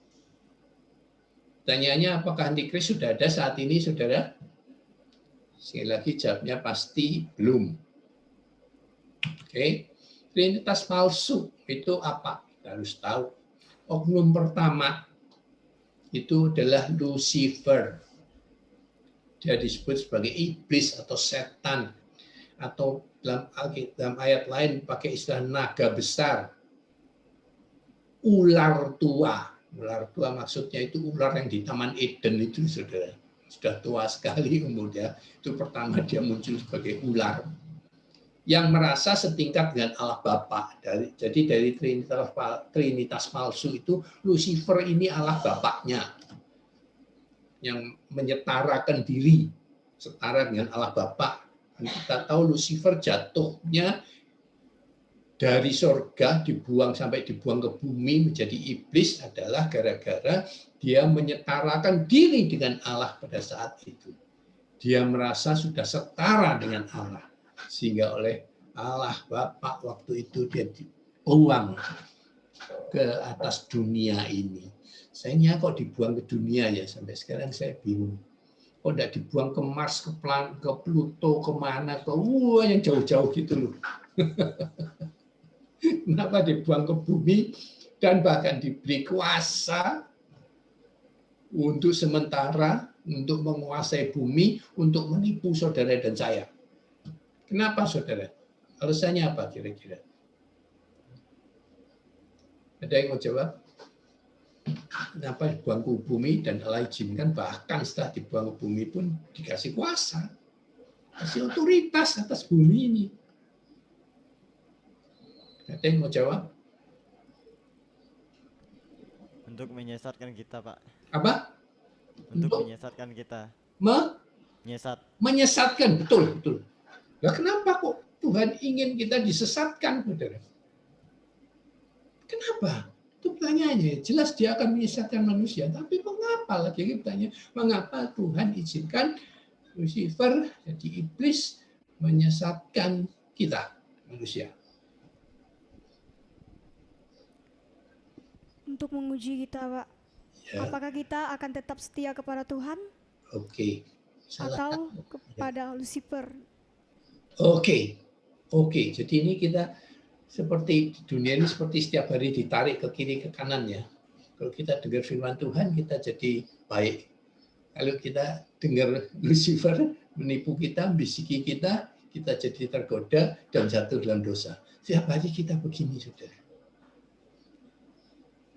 B: Pertanyaannya, apakah antikris sudah ada saat ini, saudara? Sekali lagi jawabnya pasti belum. Oke, trinitas palsu itu apa? Kita harus tahu. Oknum pertama itu adalah Lucifer. Dia disebut sebagai iblis atau setan, atau dalam ayat lain pakai istilah naga besar, ular tua. Ular tua maksudnya itu ular yang di Taman Eden itu, saudara. Sudah tua sekali umurnya. Itu pertama dia muncul sebagai ular yang merasa setingkat dengan Allah Bapa. Jadi dari Trinitas palsu itu, Lucifer ini Allah Bapaknya, yang menyetarakan diri, setara dengan Allah Bapa. Dan kita tahu Lucifer jatuhnya dari sorga, sampai dibuang ke bumi menjadi iblis adalah gara-gara dia menyetarakan diri dengan Allah pada saat itu. Dia merasa sudah setara dengan Allah. Sehingga oleh Allah Bapa waktu itu dia dibuang ke atas dunia ini. Sayangnya kok dibuang ke dunia ya, sampai sekarang saya bingung. Kok tidak dibuang ke Mars, ke Pluto, kemana, yang jauh-jauh gitu loh. Kenapa dibuang ke bumi dan bahkan diberi kuasa untuk sementara, untuk menguasai bumi, untuk menipu saudara dan saya. Kenapa, saudara? Alasannya apa kira-kira? Ada yang mau jawab? Kenapa dibuang ke bumi dan Allah izinkan, bahkan setelah dibuang ke bumi pun dikasih kuasa, kasih otoritas atas bumi ini. Ada yang mau jawab?
A: Untuk menyesatkan kita, Pak.
B: Apa?
A: Untuk menyesatkan kita.
B: Menyesatkan, betul. Nah, kenapa kok Tuhan ingin kita disesatkan, saudara? Kenapa? Itu pertanyaannya. Jelas dia akan menyesatkan manusia, tapi mengapa lagi bertanya? Mengapa Tuhan izinkan Lucifer jadi iblis menyesatkan kita, manusia?
C: Untuk menguji kita, Pak. Ya. Apakah kita akan tetap setia kepada Tuhan?
B: Oke.
C: Atau kepada Lucifer?
B: Oke. Jadi ini kita seperti di dunia ini seperti setiap hari ditarik ke kiri ke kanan ya. Kalau kita dengar firman Tuhan kita jadi baik. Kalau kita dengar Lucifer menipu kita, bisiki kita jadi tergoda dan jatuh dalam dosa. Setiap hari kita begini, saudara.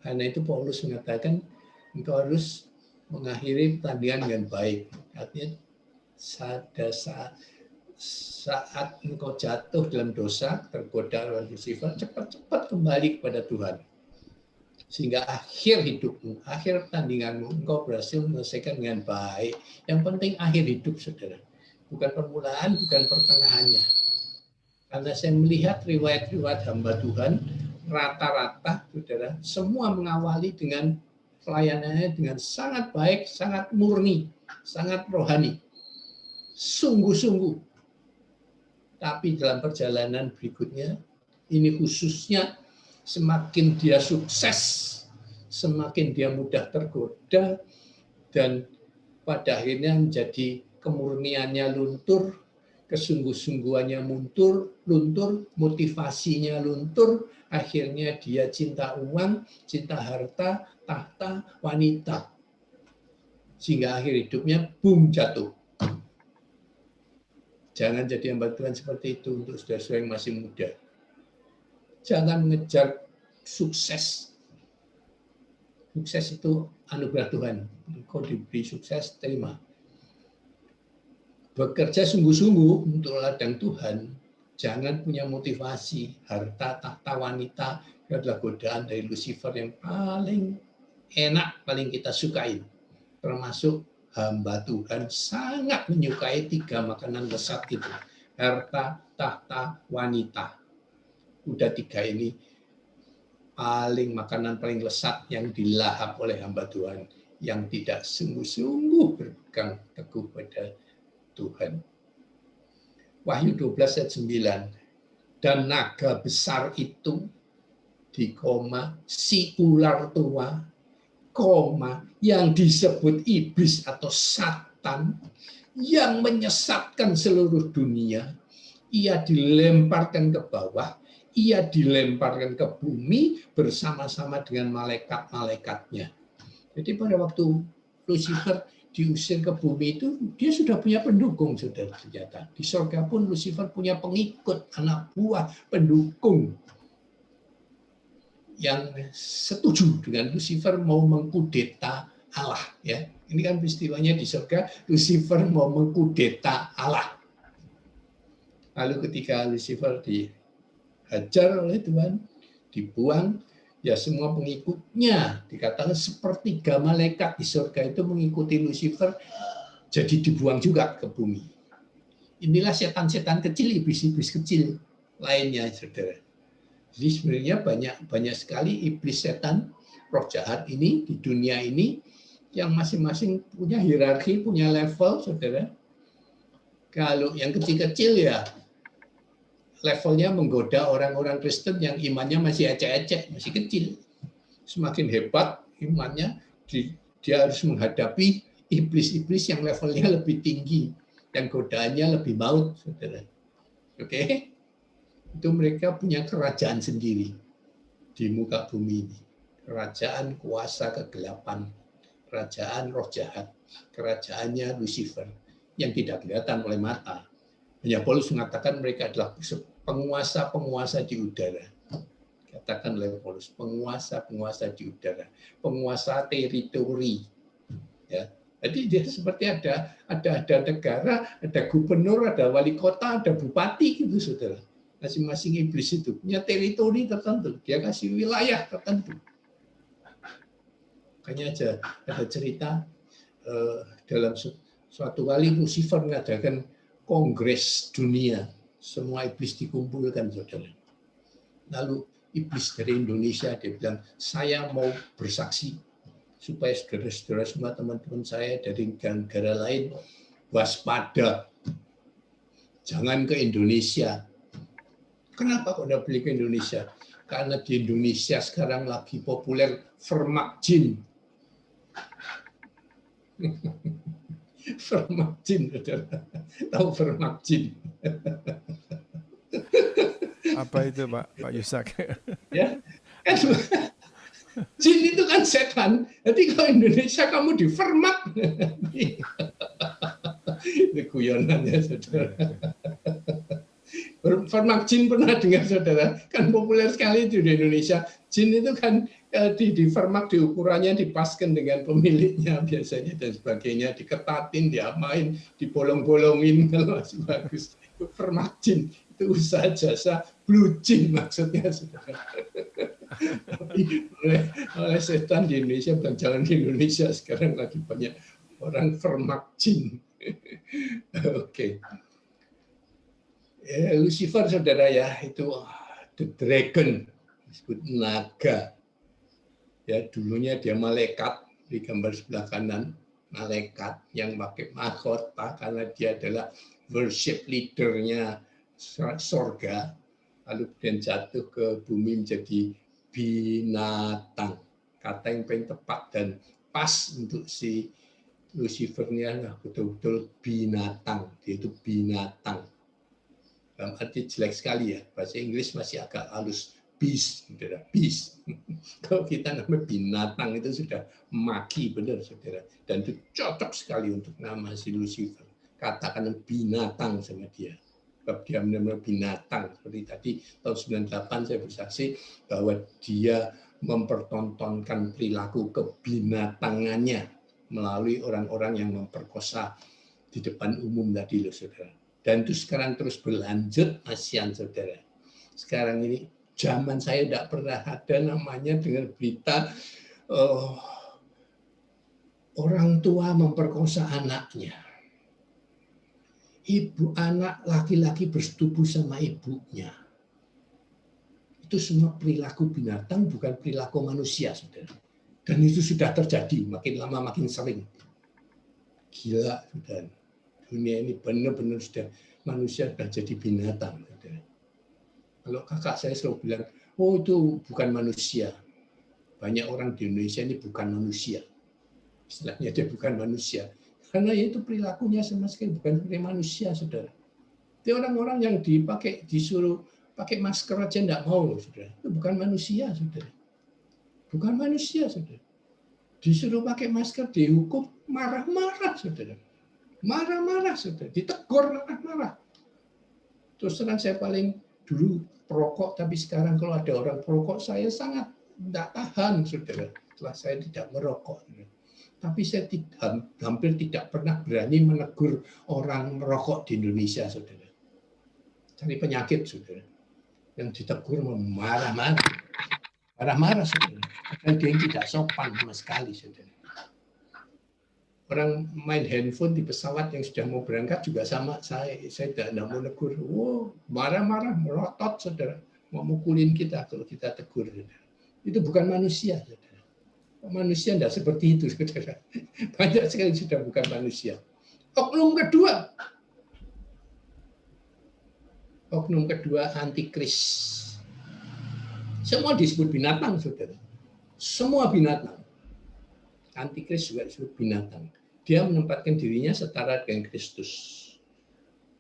B: Karena itu Paulus mengatakan engkau harus mengakhiri pertandingan dengan baik. Artinya saat engkau jatuh dalam dosa, tergoda oleh Lucifer, cepat-cepat kembali kepada Tuhan. Sehingga akhir hidupmu, akhir pertandinganmu, engkau berhasil menyelesaikan dengan baik. Yang penting akhir hidup, saudara. Bukan permulaan, bukan pertengahannya. Karena saya melihat riwayat-riwayat hamba Tuhan, rata-rata, saudara, semua mengawali dengan pelayanannya dengan sangat baik, sangat murni, sangat rohani. Sungguh-sungguh. Tapi dalam perjalanan berikutnya, ini khususnya semakin dia sukses, semakin dia mudah tergoda, dan pada akhirnya menjadi kemurniannya luntur, kesungguh-sungguhannya luntur, motivasinya luntur, akhirnya dia cinta uang, cinta harta, tahta, wanita. Sehingga akhir hidupnya, boom, jatuh. Jangan jadi hamba Tuhan seperti itu untuk saudara-saudara yang masih muda. Jangan mengejar sukses. Sukses itu anugerah Tuhan. Engkau diberi sukses, terima. Bekerja sungguh-sungguh untuk ladang Tuhan. Jangan punya motivasi, harta, tahta, wanita. Itu adalah godaan dari Lucifer yang paling enak, paling kita sukai. Termasuk hamba Tuhan sangat menyukai 3 makanan lesat itu. Harta, tahta, wanita. Udah 3 ini makanan paling lesat yang dilahap oleh hamba Tuhan. Yang tidak sungguh-sungguh berpegang teguh pada Tuhan. Wahyu 12 ayat 9. Dan naga besar itu di koma si ular tua, yang disebut iblis atau Satan, yang menyesatkan seluruh dunia, ia dilemparkan ke bawah, ia dilemparkan ke bumi bersama-sama dengan malaikat-malaikatnya. Jadi pada waktu Lucifer diusir ke bumi itu, dia sudah punya pendukung, saudara. Ternyata di surga pun Lucifer punya pengikut, anak buah, pendukung yang setuju dengan Lucifer mau mengkudeta Allah. Ya, ini kan peristiwanya di surga, Lucifer mau mengkudeta Allah. Lalu ketika Lucifer dihajar oleh Tuhan, dibuang, ya semua pengikutnya dikatakan sepertiga malaikat di surga itu mengikuti Lucifer, jadi dibuang juga ke bumi. Inilah setan-setan kecil, iblis-iblis kecil lainnya, saudara. Jadi sebenarnya banyak sekali iblis setan, roh jahat ini di dunia ini yang masing-masing punya hierarki, punya level, saudara. Kalau yang kecil-kecil ya levelnya menggoda orang-orang Kristen yang imannya masih ecek-ecek, masih kecil. Semakin hebat imannya, dia harus menghadapi iblis-iblis yang levelnya lebih tinggi, yang godaannya lebih maut, saudara. Oke? Itu mereka punya kerajaan sendiri di muka bumi ini. Kerajaan kuasa kegelapan, kerajaan roh jahat, kerajaannya Lucifer yang tidak kelihatan oleh mata. Hanya Paulus mengatakan mereka adalah penguasa-penguasa di udara. Katakan oleh Paulus, penguasa-penguasa di udara, penguasa teritori. Ya. Jadi dia seperti ada negara, ada gubernur, ada wali kota, ada bupati gitu, saudara. Masing-masing iblis itu punya teritori tertentu, dia kasih wilayah tertentu. Makanya ada cerita dalam suatu kali Lucifer mengadakan kongres dunia, semua iblis dikumpulkan, saudara. Lalu iblis dari Indonesia dia bilang, saya mau bersaksi supaya saudara-saudara semua, teman-teman saya dari negara lain waspada, jangan ke Indonesia. Kenapa kok tidak beli ke Indonesia? Karena di Indonesia sekarang lagi populer Vermactin. Vermactin, saudara. Tahu Vermactin?
D: Apa itu, Pak Yusak?
B: Ya, kan jin itu kan setan. Jadi kalau Indonesia kamu di Vermak. Ini guyonannya, saudara. Vermak jin pernah dengar, saudara? Kan populer sekali itu di Indonesia. Jin itu kan di Vermak ukurannya dipaskan dengan pemiliknya biasanya dan sebagainya, diketatin, diamain, dibolong-bolongin kalau masih bagus. Itu Vermak jin, itu usaha jasa blue jin maksudnya, saudara. Tapi oleh setan di Indonesia, bukan jangan di Indonesia, sekarang lagi banyak orang Vermak jin. Oke. Lucifer, saudara, ya, itu the dragon, disebut naga. Ya, dulunya dia malaikat, di gambar sebelah kanan, malaikat yang pakai mahkota karena dia adalah worship leadernya sorga, lalu kemudian jatuh ke bumi menjadi binatang. Kata yang paling tepat dan pas untuk si Lucifer-nya betul-betul binatang, dia itu binatang. Dalam arti jelek sekali ya, bahasa Inggris masih agak halus, beast, saudara, beast. Kalau kita namanya binatang itu sudah maki benar, saudara, dan itu cocok sekali untuk nama si Lucifer. Katakan binatang sama dia, sebab dia benar-benar binatang. Seperti tadi tahun 98 saya bersaksi bahwa dia mempertontonkan perilaku kebinatangannya melalui orang-orang yang memperkosa di depan umum tadi, loh, saudara. Dan itu sekarang terus berlanjut, ASEAN, saudara. Sekarang ini zaman saya tidak pernah ada namanya dengan berita orang tua memperkosa anaknya. Ibu anak laki-laki bersetubuh sama ibunya. Itu semua perilaku binatang, bukan perilaku manusia, saudara. Dan itu sudah terjadi, makin lama makin sering. Gila, saudara. Dunia ini benar-benar sudah manusia sudah jadi binatang. Kalau kakak saya selalu bilang, oh itu bukan manusia. Banyak orang di Indonesia ini bukan manusia. Istilahnya dia bukan manusia. Karena itu perilakunya sama sekali bukan seperti manusia, saudara. Itu orang-orang yang disuruh pakai masker aja tidak mau, saudara. Itu bukan manusia, saudara. Bukan manusia, saudara. Disuruh pakai masker, dihukum, marah-marah, saudara. Marah-marah, saudara. Ditegur marah-marah. Terus terang saya paling dulu perokok, tapi sekarang kalau ada orang perokok, saya sangat tidak tahan, saudara. Setelah saya tidak merokok. Tapi saya hampir tidak pernah berani menegur orang merokok di Indonesia, saudara. Cari penyakit, saudara. Yang ditegur marah-marah. Marah-marah, saudara. Dan dia tidak sopan sama sekali, saudara. Orang main handphone di pesawat yang sudah mau berangkat juga sama. Saya tidak mau negur. Marah-marah, merotot, saudara. Mau mukulin kita kalau kita tegur, saudara. Itu bukan manusia, saudara. Manusia tidak seperti itu, saudara. Banyak sekali sudah bukan manusia. Oknum kedua antikris. Semua disebut binatang, saudara. Semua binatang. Antikris juga disebut binatang. Dia menempatkan dirinya setara dengan Kristus.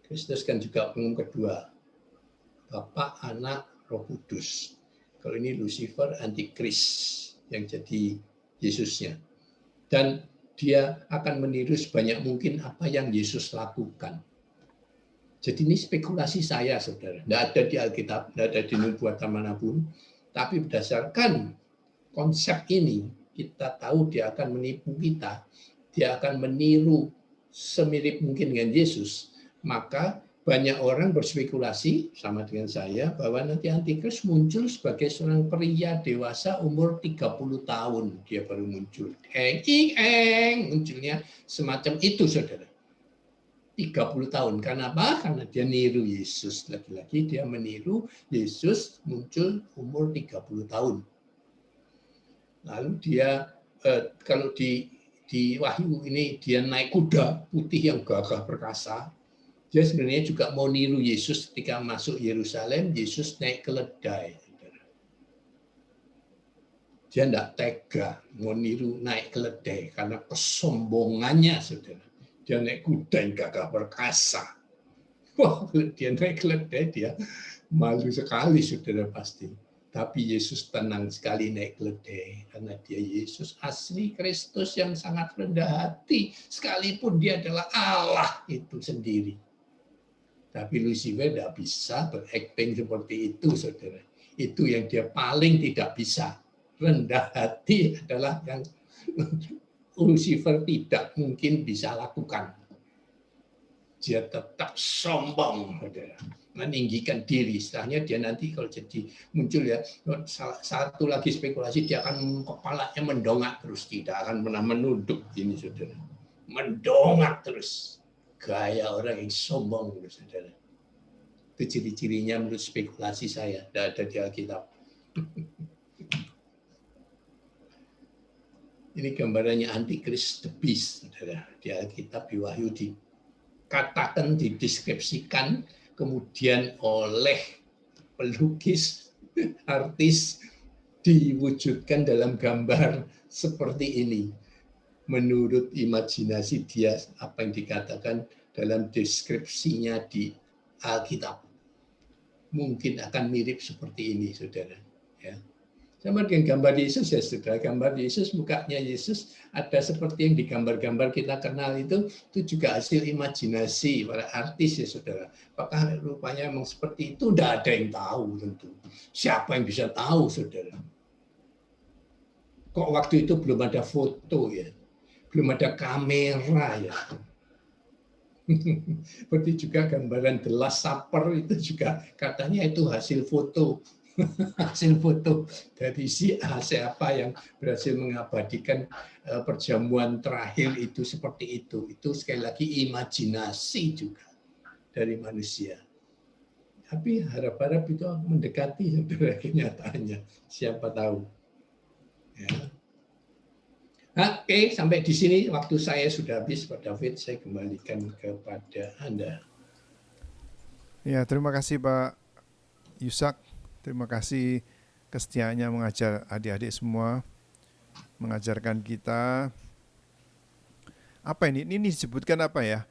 B: Kristus kan juga oknum kedua. Bapa, Anak, Roh Kudus. Kalau ini Lucifer, antikris yang jadi Yesusnya. Dan dia akan meniru sebanyak mungkin apa yang Yesus lakukan. Jadi ini spekulasi saya, saudara. Tidak ada di Alkitab, tidak ada di nubuatan manapun. Tapi berdasarkan konsep ini, kita tahu dia akan menipu kita. Dia akan meniru semirip mungkin dengan Yesus. Maka banyak orang berspekulasi, sama dengan saya, bahwa nanti Antikris muncul sebagai seorang pria dewasa umur 30 tahun. Dia baru muncul. Munculnya semacam itu, saudara. 30 tahun. Kenapa? Karena dia niru Yesus. Lagi-lagi dia meniru Yesus muncul umur 30 tahun. Lalu dia, kalau di Wahyu ini, dia naik kuda putih yang gagah perkasa. Dia sebenarnya juga mau niru Yesus ketika masuk Yerusalem. Yesus naik keledai. Dia tidak tega mau niru naik keledai karena kesombongannya, saudara. Dia naik kuda yang gagah perkasa. Wah, dia naik keledai, dia malu sekali, saudara, pasti. Tapi Yesus tenang sekali naik keledai karena dia Yesus asli Kristus yang sangat rendah hati. Sekalipun dia adalah Allah itu sendiri. Tapi Lucifer tidak bisa berakting seperti itu, saudara. Itu yang dia paling tidak bisa. Rendah hati adalah yang Lucifer tidak mungkin bisa lakukan. Dia tetap sombong, saudara. Meninggikan diri. Setelahnya dia nanti kalau jadi muncul ya, satu lagi spekulasi, dia akan kepalanya mendongak terus. Tidak akan pernah menunduk ini, saudara. Mendongak terus. Gaya orang yang sombong, saudara. Itu ciri-cirinya menurut spekulasi saya. Tidak ada di Alkitab. Ini gambarannya Antikris, the beast, saudara. Di Alkitab, di Wahyu dikatakan, dideskripsikan, kemudian oleh pelukis, artis, diwujudkan dalam gambar seperti ini. Menurut imajinasi dia, apa yang dikatakan dalam deskripsinya di Alkitab. Mungkin akan mirip seperti ini, saudara. Ya. Sama dengan gambar Yesus, ya saudara. Gambar Yesus, mukanya Yesus ada seperti yang di gambar-gambar kita kenal itu juga hasil imajinasi para artis, ya saudara. Apakah rupanya memang seperti itu? Tidak ada yang tahu tentu. Siapa yang bisa tahu, saudara? Kok waktu itu belum ada foto, ya? Belum ada kamera, ya. Seperti juga gambaran The Last Supper itu juga katanya itu hasil foto. Hasil foto dari si A, siapa yang berhasil mengabadikan perjamuan terakhir itu seperti itu. Itu sekali lagi imajinasi juga dari manusia. Tapi harap-harap itu mendekati saudara kenyataannya. Siapa tahu. Ya. Oke, sampai di sini waktu saya sudah habis, Pak David. Saya kembalikan kepada Anda.
D: Ya, terima kasih Pak Yusak. Terima kasih kesetiaannya mengajar adik-adik semua, mengajarkan kita. Apa ini? Ini disebutkan apa ya?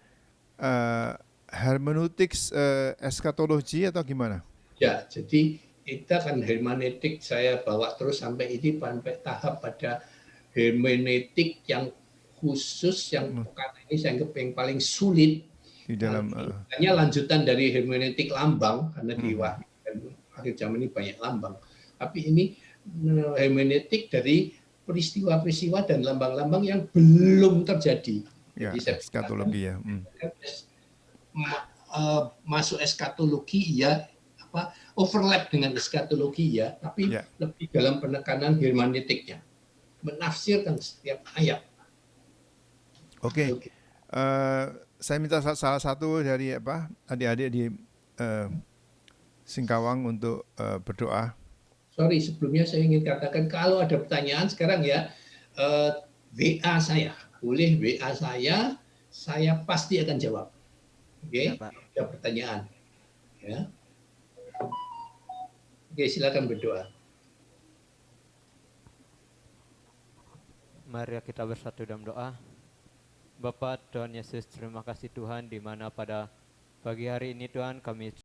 D: Hermeneutics eskatologi atau gimana?
B: Ya, jadi kita kan hermeneutik saya bawa terus sampai ini sampai tahap pada hermeneutik yang khusus yang karena ini saya anggap yang paling sulit
D: Di dalam
B: hanya lanjutan dari hermeneutik lambang karena di akhir zaman ini banyak lambang. Tapi ini hermeneutik dari peristiwa-peristiwa dan lambang-lambang yang belum terjadi.
D: ya,
B: Jadi saya
D: eskatologi ya.
B: Masuk eskatologi ya, overlap dengan eskatologi ya, tapi
D: Ya.
B: lebih dalam penekanan hermeneutiknya, menafsirkan setiap ayat.
D: Oke. Saya minta salah satu dari adik-adik di Singkawang untuk berdoa.
B: Sorry, sebelumnya saya ingin katakan kalau ada pertanyaan sekarang ya, WA saya, boleh WA saya pasti akan jawab. Oke,
A: Ya, Pak.
B: ada pertanyaan. Ya. Oke, silakan berdoa.
E: Mari kita bersatu dalam doa. Bapa Tuhan Yesus, terima kasih Tuhan di mana pada pagi hari ini Tuhan kami